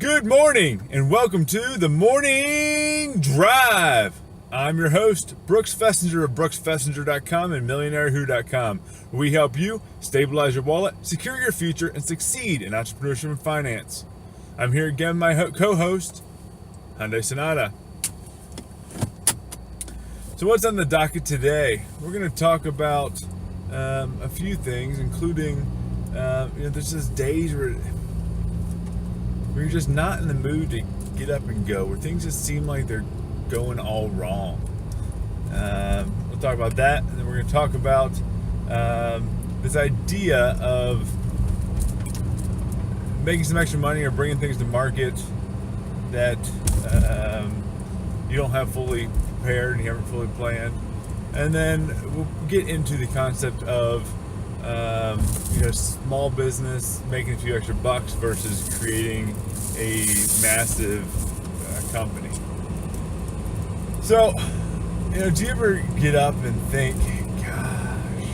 Good morning and welcome to the Morning Drive. I'm your host, Brooks Fiesinger of BrooksFiesinger.com and MillionaireWho.com, where we help you stabilize your wallet, secure your future, and succeed in entrepreneurship and finance. I'm here again with my co-host, Hyundai Sonata. So what's on the docket today? We're going to talk about a few things, including there's just days where you're just not in the mood to get up and go, where things just seem like they're going all wrong. We'll talk about that, and then we're going to talk about this idea of making some extra money or bringing things to market that you don't have fully prepared and you haven't fully planned. And then we'll get into the concept of small business making a few extra bucks versus creating a massive company. So, do you ever get up and think, gosh,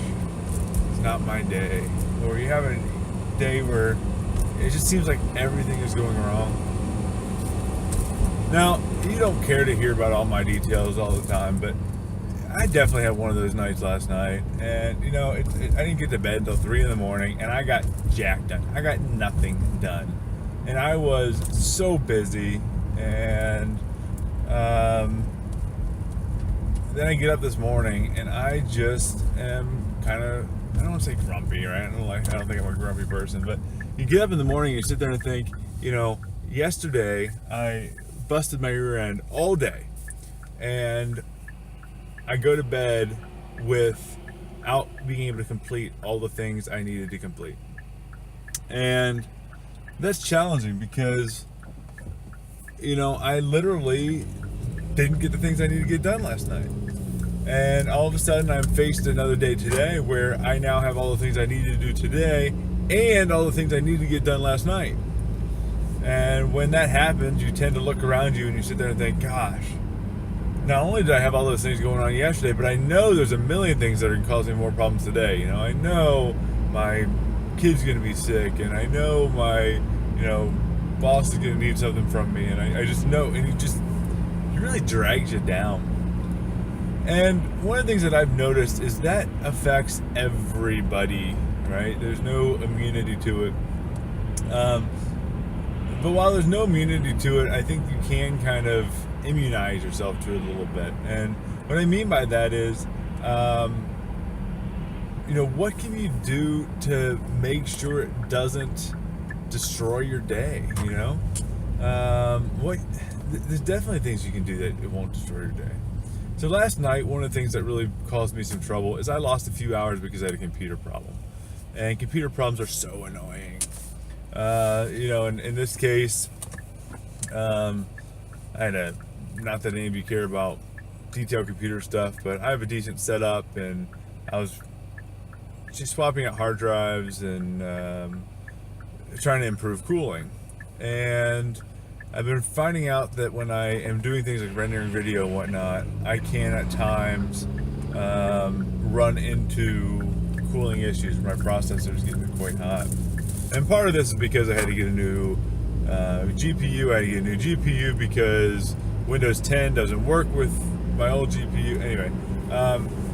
it's not my day? Or you have a day where it just seems like everything is going wrong? Now, you don't care to hear about all my details all the time, but I definitely had one of those nights last night, and I didn't get to bed until 3 in the morning, and I got jack done. I got nothing done, and I was so busy. And then I get up this morning, and I just am kind of, I don't want to say grumpy, right? I don't think I'm a grumpy person, but you get up in the morning, you sit there and think, yesterday I busted my rear end all day, and I go to bed without being able to complete all the things I needed to complete. And that's challenging because, I literally didn't get the things I needed to get done last night. And all of a sudden I'm faced another day today where I now have all the things I needed to do today and all the things I needed to get done last night. And when that happens, you tend to look around you and you sit there and think, gosh, not only did I have all those things going on yesterday, but I know there's a million things that are causing more problems today. I know my kid's going to be sick, and I know my, boss is going to need something from me, and I just know, and it really drags you down. And one of the things that I've noticed is that affects everybody, right? There's no immunity to it. But while there's no immunity to it, I think you can kind of immunize yourself to it a little bit. And what I mean by that is, what can you do to make sure it doesn't destroy your day? There's definitely things you can do that it won't destroy your day. So last night, one of the things that really caused me some trouble is I lost a few hours because I had a computer problem. And computer problems are so annoying. In this case, I had not that any of you care about detailed computer stuff, but I have a decent setup, and I was just swapping out hard drives and trying to improve cooling. And I've been finding out that when I am doing things like rendering video and whatnot, I can at times run into cooling issues. My processor is getting quite hot. And part of this is because I had to get a new GPU. I had to get a new GPU because Windows 10 doesn't work with my old GPU. Anyway,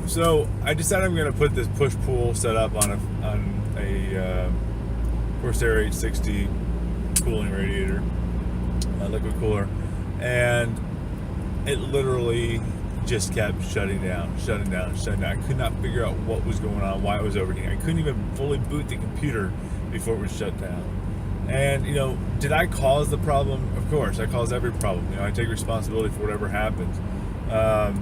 so I decided I'm going to put this push-pull setup on a Corsair H60 cooling radiator, liquid cooler, and it literally just kept shutting down. I could not figure out what was going on, why it was overheating. I couldn't even fully boot the computer before it was shut down. And did I cause the problem? Of course, I caused every problem. I take responsibility for whatever happens. But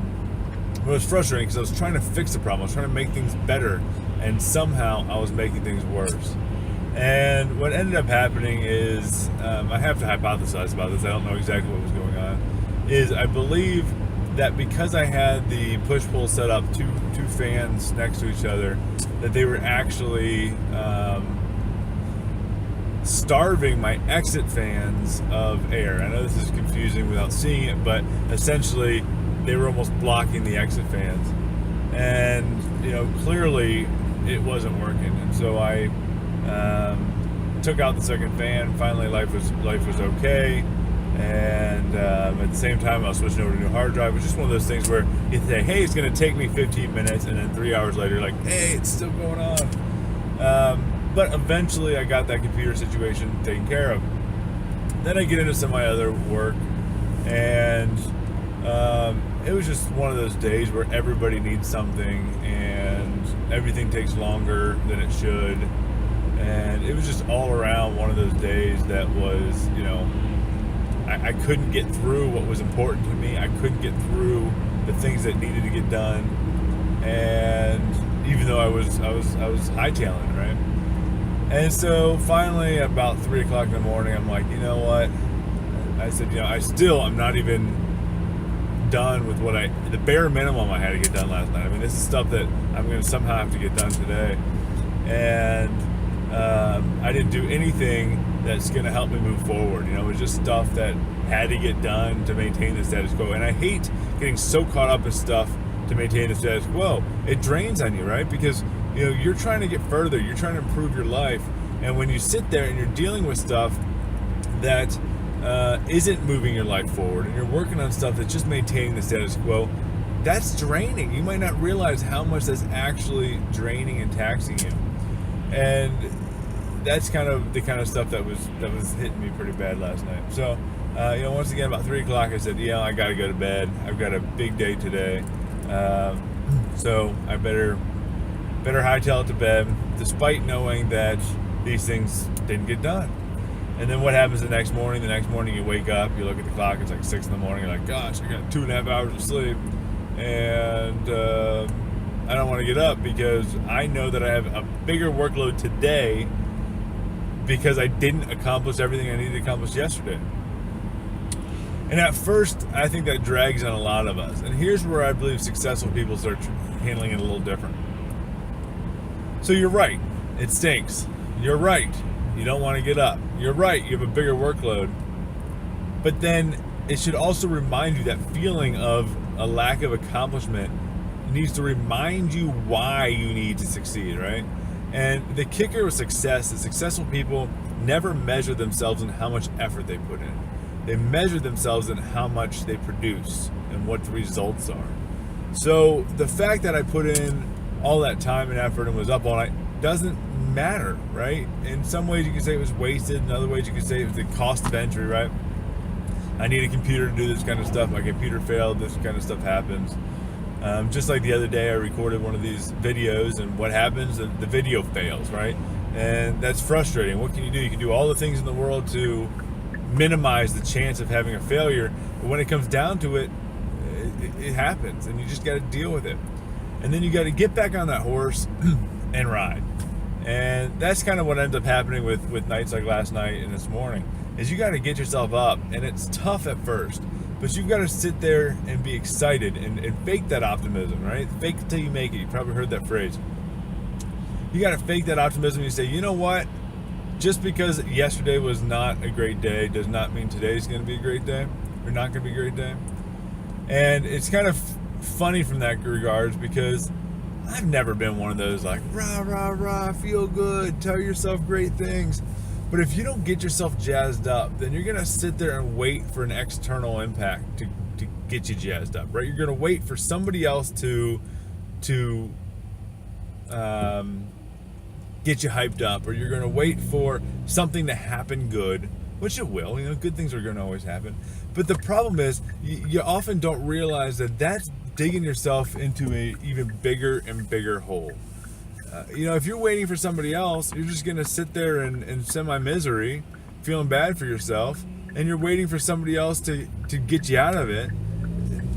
it was frustrating because I was trying to fix the problem. I was trying to make things better, and somehow I was making things worse. And what ended up happening is, I have to hypothesize about this, I don't know exactly what was going on, is I believe that because I had the push-pull set up, two fans next to each other, that they were actually starving my exit fans of air. I know this is confusing without seeing it, but essentially they were almost blocking the exit fans. And clearly it wasn't working. And so I took out the second fan. Finally, life was okay. And at the same time, I was switching over to a new hard drive. It was just one of those things where you say, hey, it's going to take me 15 minutes, and then 3 hours later, you're like, hey, it's still going on. But eventually, I got that computer situation taken care of. Then I get into some of my other work, and it was just one of those days where everybody needs something, and everything takes longer than it should. And it was just all around one of those days that was, I couldn't get through what was important to me. I couldn't get through the things that needed to get done. And even though I was hightailing, right? And so finally, about 3 o'clock in the morning, I'm like, you know what? I said, I'm not even done with the bare minimum I had to get done last night. I mean, this is stuff that I'm going to somehow have to get done today. And I didn't do anything that's going to help me move forward. It was just stuff that had to get done to maintain the status quo. And I hate getting so caught up in stuff to maintain the status quo. It drains on you, right? Because you're trying to get further. You're trying to improve your life. And when you sit there and you're dealing with stuff that isn't moving your life forward, and you're working on stuff that's just maintaining the status quo, that's draining. You might not realize how much that's actually draining and taxing you. And that's kind of the kind of stuff that was hitting me pretty bad last night. So, once again, about 3 o'clock, I said, I got to go to bed. I've got a big day today. So I better hightail it to bed, despite knowing that these things didn't get done. And then what happens the next morning? The next morning you wake up, you look at the clock, it's like 6 in the morning, you're like, gosh, I got 2.5 hours of sleep. And I don't want to get up because I know that I have a bigger workload today because I didn't accomplish everything I needed to accomplish yesterday. And at first, I think that drags on a lot of us. And here's where I believe successful people start handling it a little different. So you're right, it stinks. You're right, you don't want to get up. You're right, you have a bigger workload. But then it should also remind you that feeling of a lack of accomplishment needs to remind you why you need to succeed, right? And the kicker with success is successful people never measure themselves in how much effort they put in. They measure themselves in how much they produce and what the results are. So the fact that I put in all that time and effort and was up all night doesn't matter, right? In some ways you can say it was wasted. In other ways you can say it was the cost of entry, right? I need a computer to do this kind of stuff. My computer failed. This kind of stuff happens. Just like the other day, I recorded one of these videos, and what happens? The video fails, right? And that's frustrating. What can you do? You can do all the things in the world to minimize the chance of having a failure, but when it comes down to it, it happens, and you just got to deal with it. And then you got to get back on that horse and ride. And that's kind of what ends up happening with nights like last night and this morning, is you got to get yourself up, and it's tough at first. But you've got to sit there and be excited and fake that optimism, right? Fake it till you make it. You probably heard that phrase. You got to fake that optimism. You say, you know what? Just because yesterday was not a great day does not mean today's going to be a great day or not going to be a great day. And it's kind of funny from that regards because I've never been one of those like, rah, rah, rah, feel good, tell yourself great things. But if you don't get yourself jazzed up, then you're going to sit there and wait for an external impact to get you jazzed up, right? You're going to wait for somebody else to get you hyped up, or you're going to wait for something to happen good, which it will. Good things are going to always happen. But the problem is you often don't realize that that's digging yourself into a even bigger and bigger hole. If you're waiting for somebody else, you're just going to sit there in semi-misery, feeling bad for yourself, and you're waiting for somebody else to get you out of it.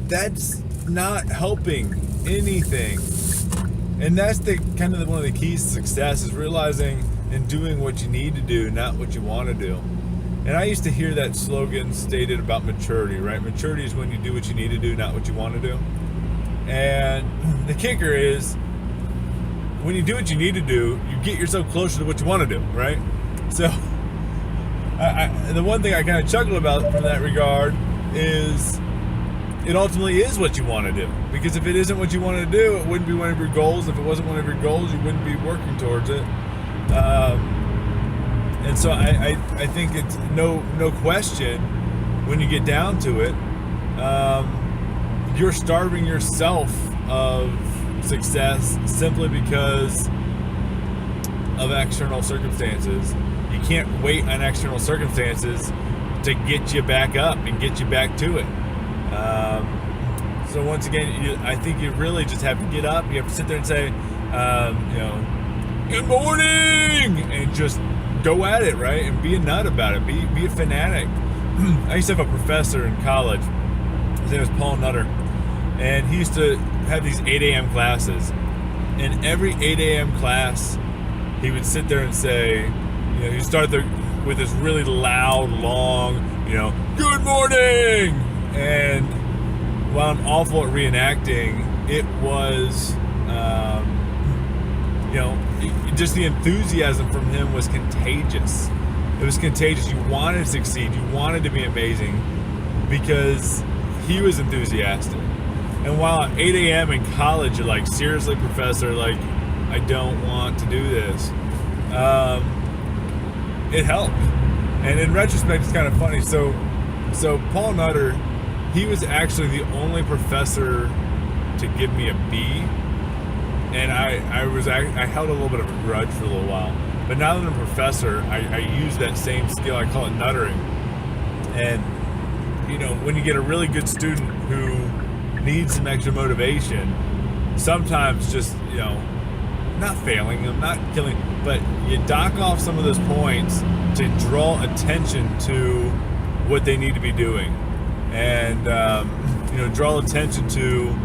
That's not helping anything. And that's one of the keys to success, is realizing and doing what you need to do, not what you want to do. And I used to hear that slogan stated about maturity, right? Maturity is when you do what you need to do, not what you want to do. And the kicker is, when you do what you need to do, you get yourself closer to what you want to do, right? So the one thing I kind of chuckle about from that regard is it ultimately is what you want to do. Because if it isn't what you want to do, it wouldn't be one of your goals. If it wasn't one of your goals, you wouldn't be working towards it. And so I think it's no question when you get down to it, you're starving yourself of success simply because of external circumstances. You can't wait on external circumstances to get you back up and get you back to it. So once again, I think you really just have to get up. You have to sit there and say, good morning, and just go at it, right? And be a nut about it. Be a fanatic. I used to have a professor in college. His name was Paul Nutter, and he used to have these 8 a.m. classes. And every 8 a.m. class, he would sit there and say, he'd start with this really loud, long, good morning. And while I'm awful at reenacting, it was, just the enthusiasm from him was contagious. It was contagious. You wanted to succeed. You wanted to be amazing because he was enthusiastic. And while at 8 a.m. in college, you're like, seriously, professor, like, I don't want to do this. It helped. And in retrospect, it's kind of funny. So Paul Nutter, he was actually the only professor to give me a B. And I held a little bit of a grudge for a little while. But now that I'm a professor, I use that same skill. I call it nuttering. And, when you get a really good student who needs some extra motivation, sometimes just, not failing them, not killing, but you dock off some of those points to draw attention to what they need to be doing. And, draw attention to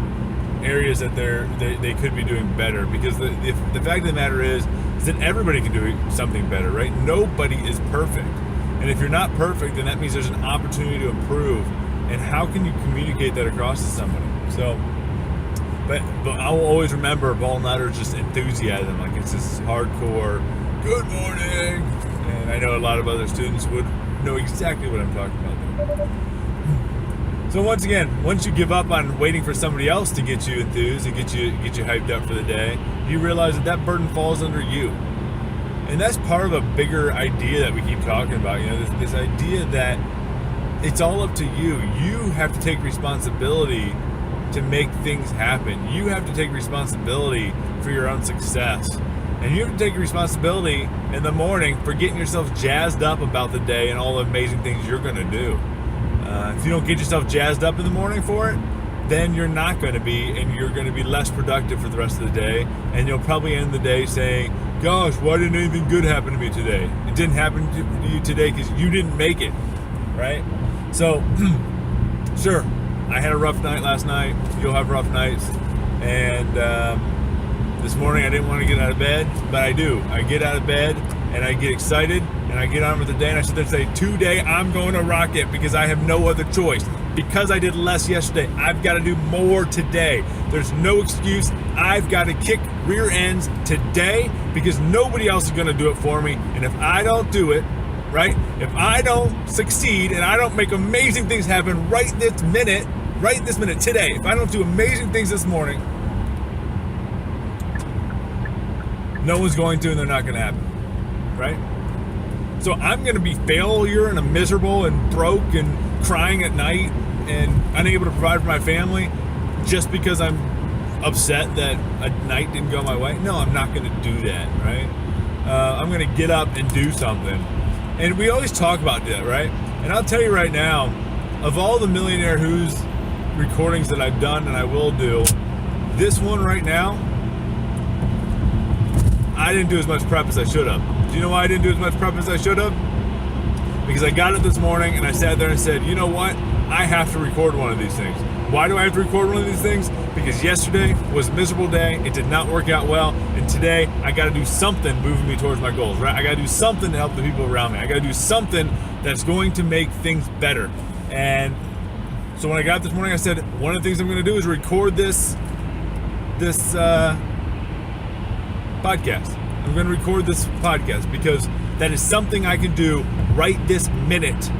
areas that they could be doing better, because the fact of the matter is that everybody can do something better, right? Nobody is perfect, and if you're not perfect, then that means there's an opportunity to improve. And how can you communicate that across to somebody? So, but I will always remember Paul Nutter's just enthusiasm, like it's this hardcore good morning, and I know a lot of other students would know exactly what I'm talking about. So once again, once you give up on waiting for somebody else to get you enthused and get you hyped up for the day, you realize that burden falls under you. And that's part of a bigger idea that we keep talking about. This idea that it's all up to you. You have to take responsibility to make things happen. You have to take responsibility for your own success. And you have to take responsibility in the morning for getting yourself jazzed up about the day and all the amazing things you're going to do. If you don't get yourself jazzed up in the morning for it, then you're not going to be, and you're going to be less productive for the rest of the day. And you'll probably end the day saying, gosh, why didn't anything good happen to me today? It didn't happen to you today because you didn't make it, right? So, sure, I had a rough night last night. You'll have rough nights. And this morning I didn't want to get out of bed, but I do. I get out of bed and I get excited and I get on with the day, and I sit there and say, today I'm going to rock it because I have no other choice. Because I did less yesterday, I've got to do more today. There's no excuse. I've got to kick rear ends today because nobody else is going to do it for me. And if I don't do it, right? If I don't succeed and I don't make amazing things happen right this minute today, if I don't do amazing things this morning, no one's going to, and they're not going to happen, right? So I'm going to be failure and miserable and broke and crying at night and unable to provide for my family just because I'm upset that a night didn't go my way. No, I'm not going to do that, right? I'm going to get up and do something. And we always talk about that, right? And I'll tell you right now, of all the Millionaire Who's recordings that I've done and I will do, this one right now, I didn't do as much prep as I should have. Do you know why I didn't do as much prep as I should have? Because I got it this morning and I sat there and said, you know what? I have to record one of these things. Why do I have to record one of these things? Because yesterday was a miserable day. It did not work out well. And today I got to do something moving me towards my goals, right? I got to do something to help the people around me. I got to do something that's going to make things better. And so when I got up this morning, I said, one of the things I'm going to do is record this podcast. I'm going to record this podcast because that is something I can do right this minute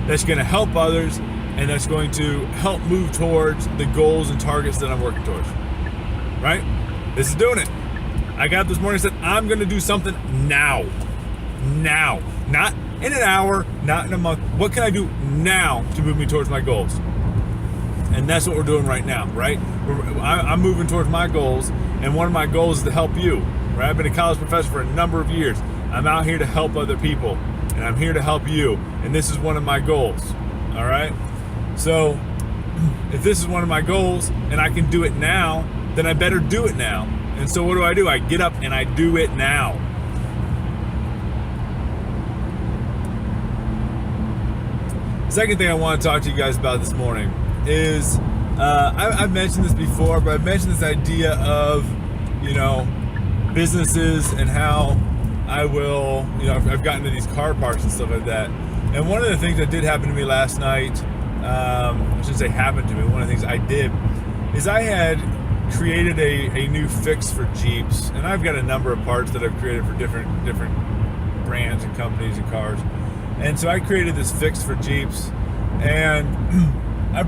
that's going to help others and that's going to help move towards the goals and targets that I'm working towards. Right? This is doing it. I got up this morning and said, I'm going to do something now. now. Not in an hour, not in a month. What can I do now to move me towards my goals? And that's what we're doing right now, right? I'm moving towards my goals, and one of my goals is to help you, right? I've been a college professor for a number of years. I'm out here to help other people, and I'm here to help you, and this is one of my goals, all right? So if this is one of my goals and I can do it now, then I better do it now. And so what do? I get up and I do it now. The second thing I want to talk to you guys about this morning is, I've mentioned this before, but I've mentioned this idea of, businesses and how I will, I've gotten into these car parks and stuff like that. And one of the things that did happen to me last night, I shouldn't say happened to me, one of the things I did is I had created a new fix for Jeeps, and I've got a number of parts that I've created for different brands and companies and cars. And so I created this fix for Jeeps, and I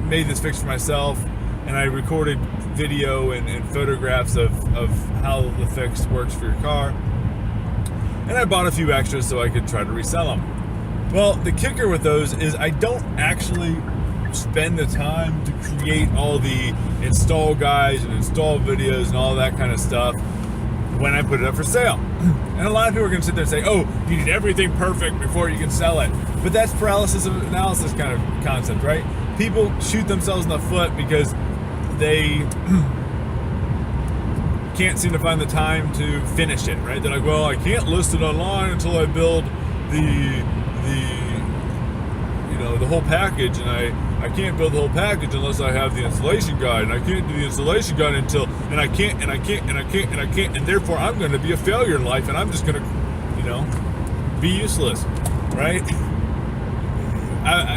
made this fix for myself, and I recorded video and photographs of how the fix works for your car. And I bought a few extras so I could try to resell them. Well, the kicker with those is I don't actually spend the time to create all the install guides and install videos and all that kind of stuff when I put it up for sale. And a lot of people are going to sit there and say, oh, you need everything perfect before you can sell it. But that's paralysis of analysis kind of concept, right? People shoot themselves in the foot because they can't seem to find the time to finish it, right? They're like, well, I can't list it online until I build the whole package, and I can't build the whole package unless I have the installation guide, and I can't do the installation guide until, and I can't, and therefore I'm going to be a failure in life, and I'm just going to, be useless, right?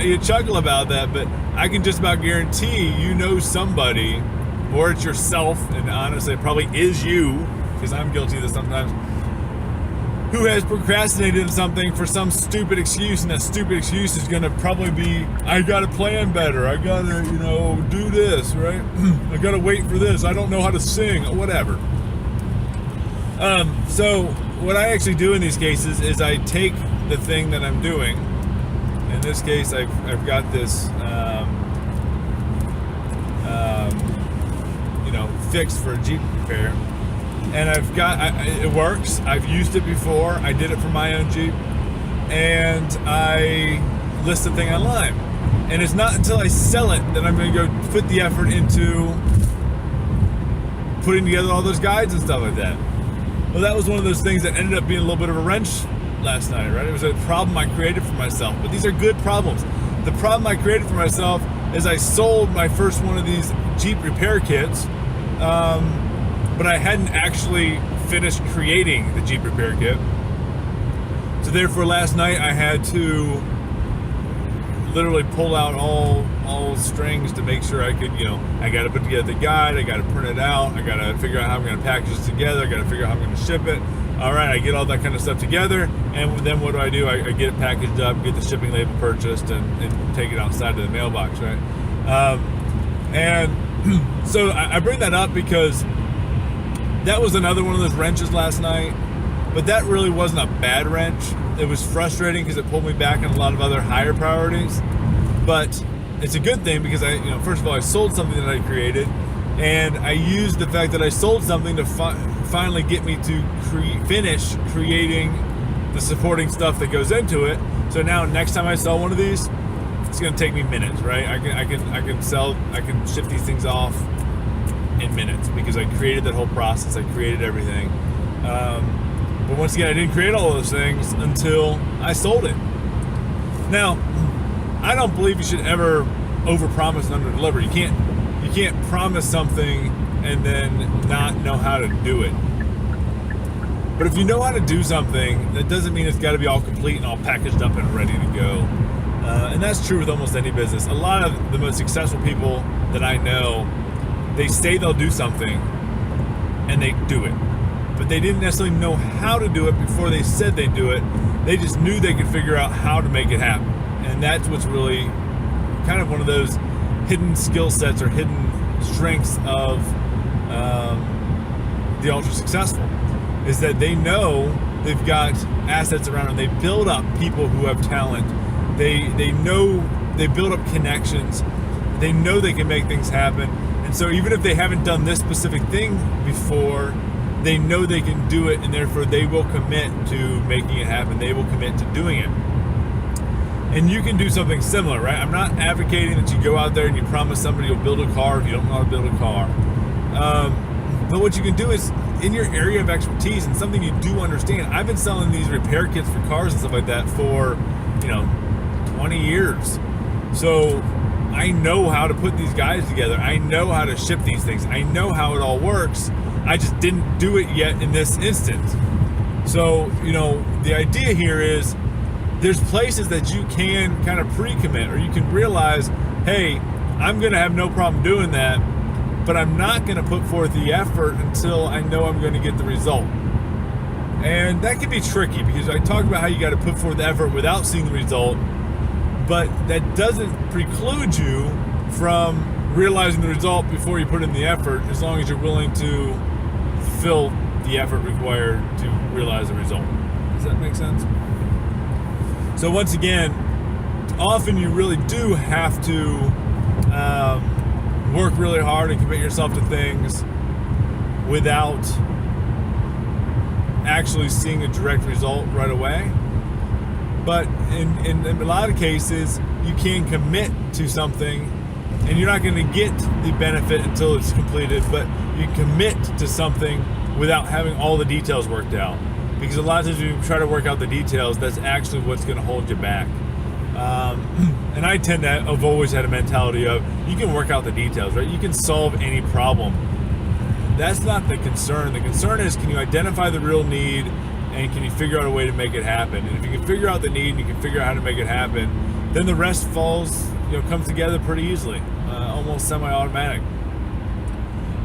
You chuckle about that, but I can just about guarantee somebody, or it's yourself, and honestly it probably is you, because I'm guilty of this sometimes, who has procrastinated something for some stupid excuse, and that stupid excuse is going to probably be, I got to plan better, I got to, do this, right? I got to wait for this, I don't know how to sing, or whatever. So what I actually do in these cases is I take the thing that I'm doing. In this case, I've got this, fixed for a Jeep repair. And it works. I've used it before. I did it for my own Jeep. And I list the thing online. And it's not until I sell it that I'm going to go put the effort into putting together all those guides and stuff like that. Well, that was one of those things that ended up being a little bit of a wrench last night, right? It was a problem I created for myself. But these are good problems. The problem I created for myself is I sold my first one of these Jeep repair kits, but I hadn't actually finished creating the Jeep repair kit. So therefore last night I had to literally pull out all strings to make sure I could, I got to put together the guide, I got to print it out, I got to figure out how I'm going to package this together, I got to figure out how I'm going to ship it. All right, I get all that kind of stuff together, and then what do? I get it packaged up, get the shipping label purchased, and take it outside to the mailbox, right? And so I bring that up because that was another one of those wrenches last night, but that really wasn't a bad wrench. It was frustrating because it pulled me back on a lot of other higher priorities, but it's a good thing because first of all, I sold something that I created, and I used the fact that I sold something to finally get me to finish creating the supporting stuff that goes into it. So now next time I sell one of these, it's going to take me minutes, right? I can ship these things off in minutes because I created that whole process. I created everything. But once again, I didn't create all those things until I sold it. Now, I don't believe you should ever overpromise and underdeliver. You can't promise something and then not know how to do it. But if you know how to do something, that doesn't mean it's got to be all complete and all packaged up and ready to go. And that's true with almost any business. A lot of the most successful people that I know, they say they'll do something and they do it. But they didn't necessarily know how to do it before they said they'd do it. They just knew they could figure out how to make it happen. And that's what's really kind of one of those hidden skill sets or hidden strengths of the ultra successful, is that they know they've got assets around them. They build up people who have talent. They know, they build up connections. They know they can make things happen. And so even if they haven't done this specific thing before, they know they can do it, and therefore they will commit to making it happen. They will commit to doing it. And you can do something similar, right? I'm not advocating that you go out there and you promise somebody you'll build a car if you don't know how to build a car. But what you can do is, in your area of expertise and something you do understand, I've been selling these repair kits for cars and stuff like that for, 20 years. So I know how to put these guys together. I know how to ship these things. I know how it all works. I just didn't do it yet in this instance. So, the idea here is there's places that you can kind of pre-commit, or you can realize, hey, I'm going to have no problem doing that, but I'm not going to put forth the effort until I know I'm going to get the result. And that can be tricky, because I talk about how you got to put forth the effort without seeing the result, but that doesn't preclude you from realizing the result before you put in the effort, as long as you're willing to fulfill the effort required to realize the result. Does that make sense? So once again, often you really do have to work really hard and commit yourself to things without actually seeing a direct result right away. But in a lot of cases, you can commit to something and you're not going to get the benefit until it's completed, but you commit to something without having all the details worked out. Because a lot of times when you try to work out the details, that's actually what's going to hold you back. And I tend to have always had a mentality of, you can work out the details, right? You can solve any problem. That's not the concern. The concern is, can you identify the real need, and can you figure out a way to make it happen? And if you can figure out the need and you can figure out how to make it happen, then the rest comes together pretty easily, almost semi-automatic.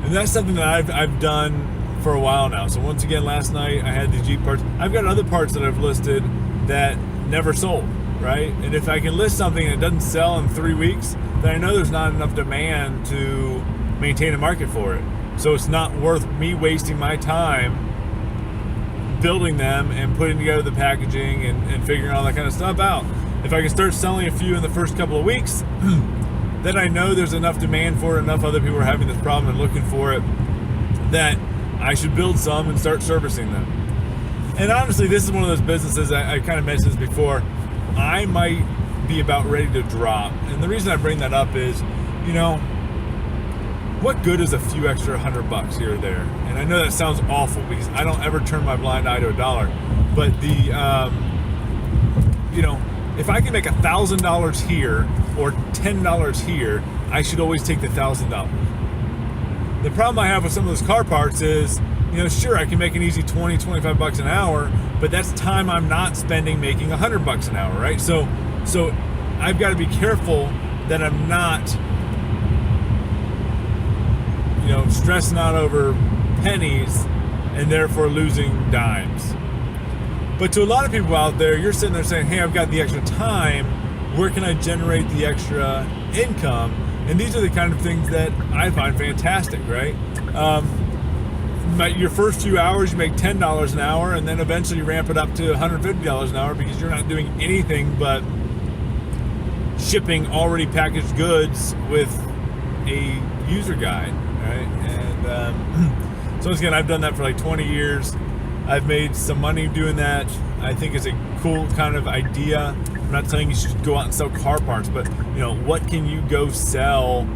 And that's something that I've done for a while now. So once again, last night I had the Jeep parts. I've got other parts that I've listed that never sold, right? And if I can list something and it doesn't sell in 3 weeks, then I know there's not enough demand to maintain a market for it. So it's not worth me wasting my time building them and putting together the packaging and figuring all that kind of stuff out. If I can start selling a few in the first couple of weeks, then I know there's enough demand for it, enough other people are having this problem and looking for it, that I should build some and start servicing them. And honestly, this is one of those businesses, I kind of mentioned this before, I might be about ready to drop. And the reason I bring that up is, what good is a few extra $100 here or there? And I know that sounds awful, because I don't ever turn my blind eye to $1. But if I can make $1,000 here or $10 here, I should always take the $1,000. The problem I have with some of those car parts is, sure, I can make an easy $20, $25 an hour, but that's time I'm not spending making $100 an hour, right? So I've got to be careful that I'm not stressing out over pennies and therefore losing dimes. But to a lot of people out there, you're sitting there saying, hey, I've got the extra time, where can I generate the extra income? And these are the kind of things that I find fantastic, right? Your first few hours, you make $10 an hour, and then eventually you ramp it up to $150 an hour, because you're not doing anything but shipping already packaged goods with a user guide, right? And so again, I've done that for like 20 years. I've made some money doing that. I think it's a cool kind of idea. I'm not saying you should go out and sell car parts, but what can you go sell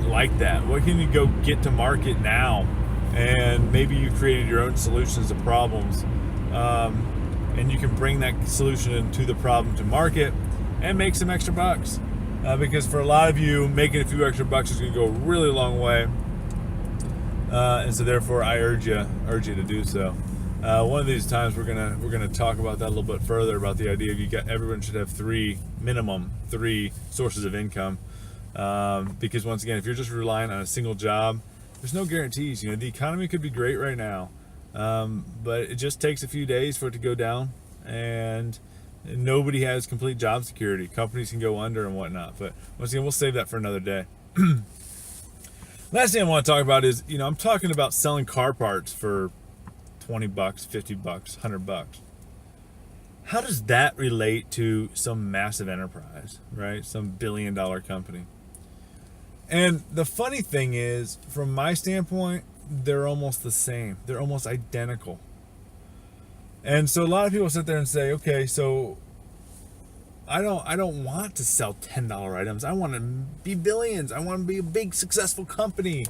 like that? What can you go get to market now? And maybe you created your own solutions to problems, and you can bring that solution to the problem to market and make some extra bucks. Because for a lot of you, making a few extra bucks is going to go a really long way. And so therefore, I urge you to do so. One of these times, we're gonna talk about that a little bit further, about the idea of everyone should have minimum three sources of income. Because once again, if you're just relying on a single job, there's no guarantees. The economy could be great right now, but it just takes a few days for it to go down, and nobody has complete job security. Companies can go under and whatnot. But once again, we'll save that for another day. Last thing I want to talk about is, I'm talking about selling car parts for $20, $50, $100. How does that relate to some massive enterprise, right? Some billion-dollar company? And the funny thing is, from my standpoint, they're almost the same. They're almost identical. And so a lot of people sit there and say, okay, so I don't want to sell $10 items. I want to be billions. I want to be a big successful company.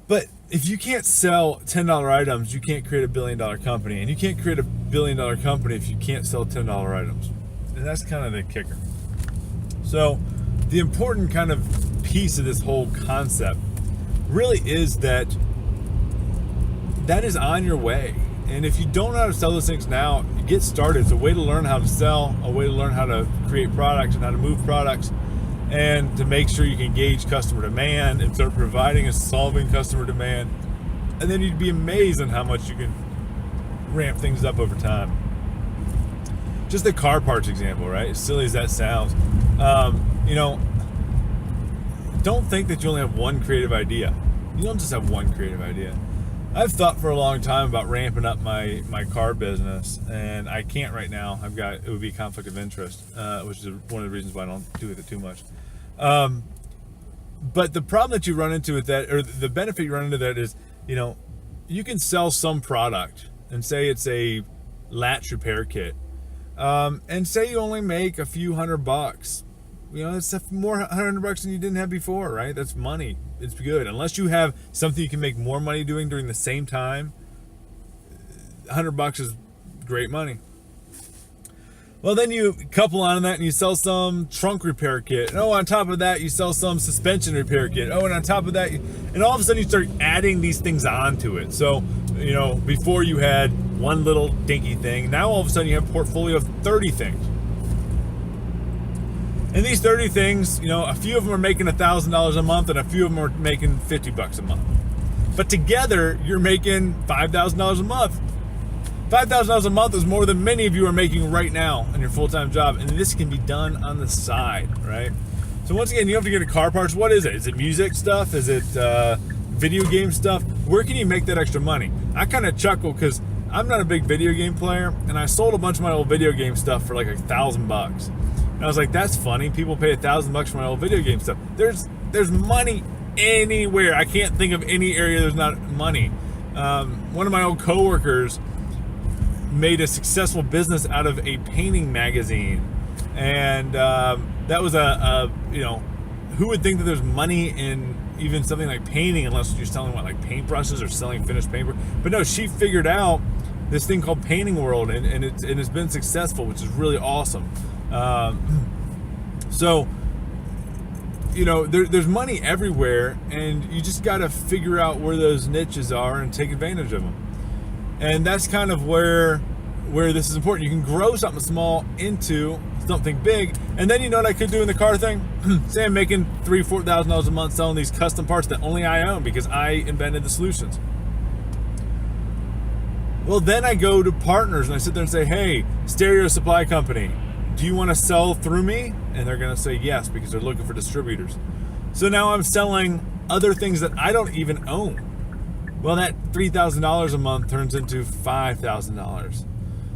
But if you can't sell $10 items, you can't create a billion-dollar company. And you can't create a billion-dollar company if you can't sell $10 items. And that's kind of the kicker. So the important kind of piece of this whole concept really is that is on your way. And if you don't know how to sell those things now, get started. It's a way to learn how to sell, a way to learn how to create products and how to move products, and to make sure you can gauge customer demand and start providing and solving customer demand. And then you'd be amazed on how much you can ramp things up over time. Just the car parts example, right? As silly as that sounds. Don't think that you only have one creative idea. You don't just have one creative idea. I've thought for a long time about ramping up my car business, and I can't right now. It would be a conflict of interest, which is one of the reasons why I don't do it too much. But the problem that you run into with that, or the benefit you run into that is, you can sell some product and say it's a latch repair kit, and say you only make a few $100. It's more $100 than you didn't have before, right? That's money. It's good. Unless you have something you can make more money doing during the same time, $100 is great money. Well, then you couple on that and you sell some trunk repair kit. And on top of that, you sell some suspension repair kit. And on top of that, and all of a sudden you start adding these things onto it. So, before you had one little dinky thing, now all of a sudden you have a portfolio of 30 things. And these 30 things, a few of them are making $1,000 a month and a few of them are making $50 a month. But together, you're making $5,000 a month. $5,000 a month is more than many of you are making right now in your full-time job. And this can be done on the side, right? So once again, you have to get into car parts. What is it? Is it music stuff? Is it video game stuff? Where can you make that extra money? I kind of chuckle because I'm not a big video game player, and I sold a bunch of my old video game stuff for like $1,000. And I was like, that's funny. People pay $1,000 for my old video game stuff. There's money anywhere. I can't think of any area there's not money. One of my old coworkers made a successful business out of a painting magazine, and that was who would think that there's money in even something like painting unless you're selling like paintbrushes or selling finished paper? But no, she figured out this thing called Painting World, and it's been successful, which is really awesome. So there's money everywhere, and you just got to figure out where those niches are and take advantage of them. And that's kind of where this is important. You can grow something small into something big. And then what I could do in the car thing? Say I'm making $3,000-$4,000 a month selling these custom parts that only I own because I invented the solutions. Well, then I go to partners and I sit there and say, hey, stereo supply company, do you want to sell through me? And they're going to say yes, because they're looking for distributors. So now I'm selling other things that I don't even own. Well, that $3,000 a month turns into $5,000.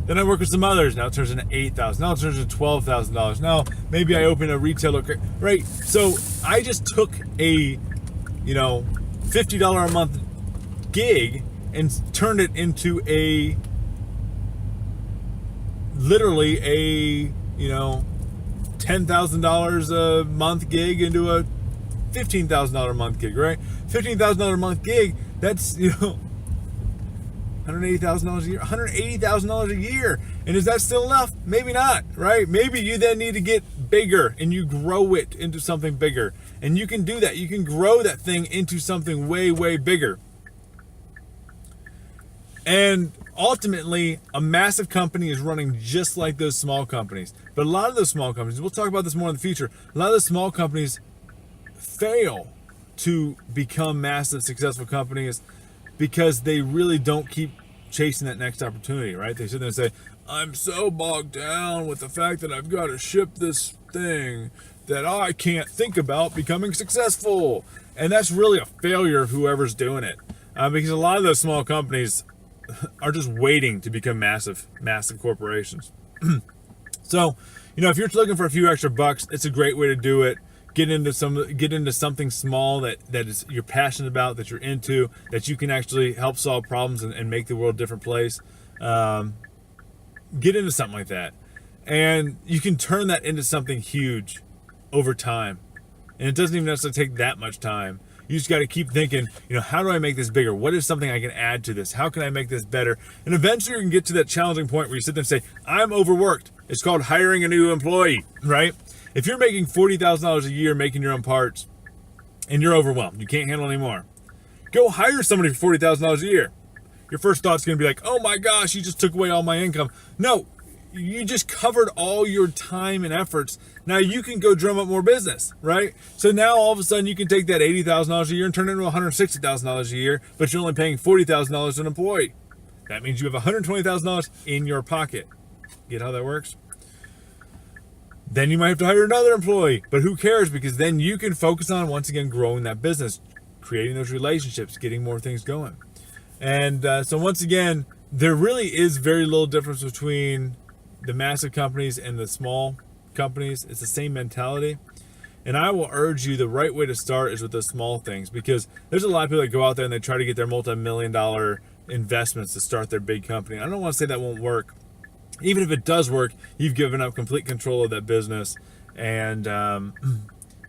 Then I work with some others. Now it turns into $8,000. Now it turns into $12,000. Now maybe I open a retail location, right? So I just took a, $50 a month gig and turned it into literally a $10,000 a month gig into a $15,000 a month gig, right? $15,000 a month gig, that's $180,000 a year. $180,000 a year. And is that still enough? Maybe not, right? Maybe you then need to get bigger and you grow it into something bigger. And you can do that. You can grow that thing into something way, way bigger. And ultimately, a massive company is running just like those small companies. But a lot of those small companies, we'll talk about this more in the future, a lot of those small companies fail to become massive, successful companies because they really don't keep chasing that next opportunity, right? They sit there and say, I'm so bogged down with the fact that I've got to ship this thing that I can't think about becoming successful. And that's really a failure of whoever's doing it. Because a lot of those small companies are just waiting to become massive corporations. So, if you're looking for a few extra bucks, it's a great way to do it. Get into something small that is you're passionate about, that you're into, that you can actually help solve problems and make the world a different place. Get into something like that, and you can turn that into something huge over time. And it doesn't even necessarily take that much time. You just got to keep thinking, how do I make this bigger? What is something I can add to this? How can I make this better? And eventually you can get to that challenging point where you sit there and say, I'm overworked. It's called hiring a new employee, right? If you're making $40,000 a year making your own parts and you're overwhelmed, you can't handle anymore, go hire somebody for $40,000 a year. Your first thought's going to be like, oh my gosh, you just took away all my income. No, you just covered all your time and efforts. Now you can go drum up more business, right? So now all of a sudden you can take that $80,000 a year and turn it into $160,000 a year, but you're only paying $40,000 to an employee. That means you have $120,000 in your pocket. Get how that works? Then you might have to hire another employee, but who cares? Because then you can focus on, once again, growing that business, creating those relationships, getting more things going. And so once again, there really is very little difference between the massive companies and the small companies. It's the same mentality. And I will urge you, the right way to start is with the small things, because there's a lot of people that go out there and they try to get their multi-million-dollar investments to start their big company. I don't want to say that won't work. Even if it does work, you've given up complete control of that business, and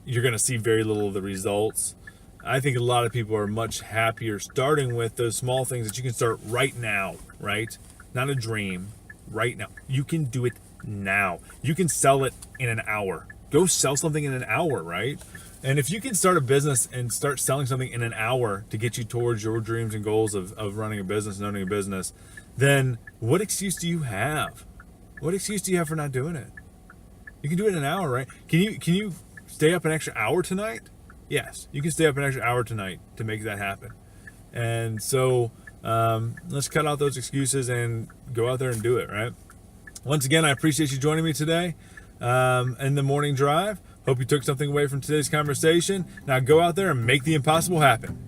you're going to see very little of the results. I think a lot of people are much happier starting with those small things that you can start right now, right? Not a dream, right now. You can do it now. You can sell it in an hour. Go sell something in an hour, right? And if you can start a business and start selling something in an hour to get you towards your dreams and goals of running a business and owning a business, then what excuse do you have? What excuse do you have for not doing it? You can do it in an hour, right? Can you stay up an extra hour tonight? Yes, you can stay up an extra hour tonight to make that happen. And so let's cut out those excuses and go out there and do it, right? Once again, I appreciate you joining me today in the morning drive. Hope you took something away from today's conversation. Now go out there and make the impossible happen.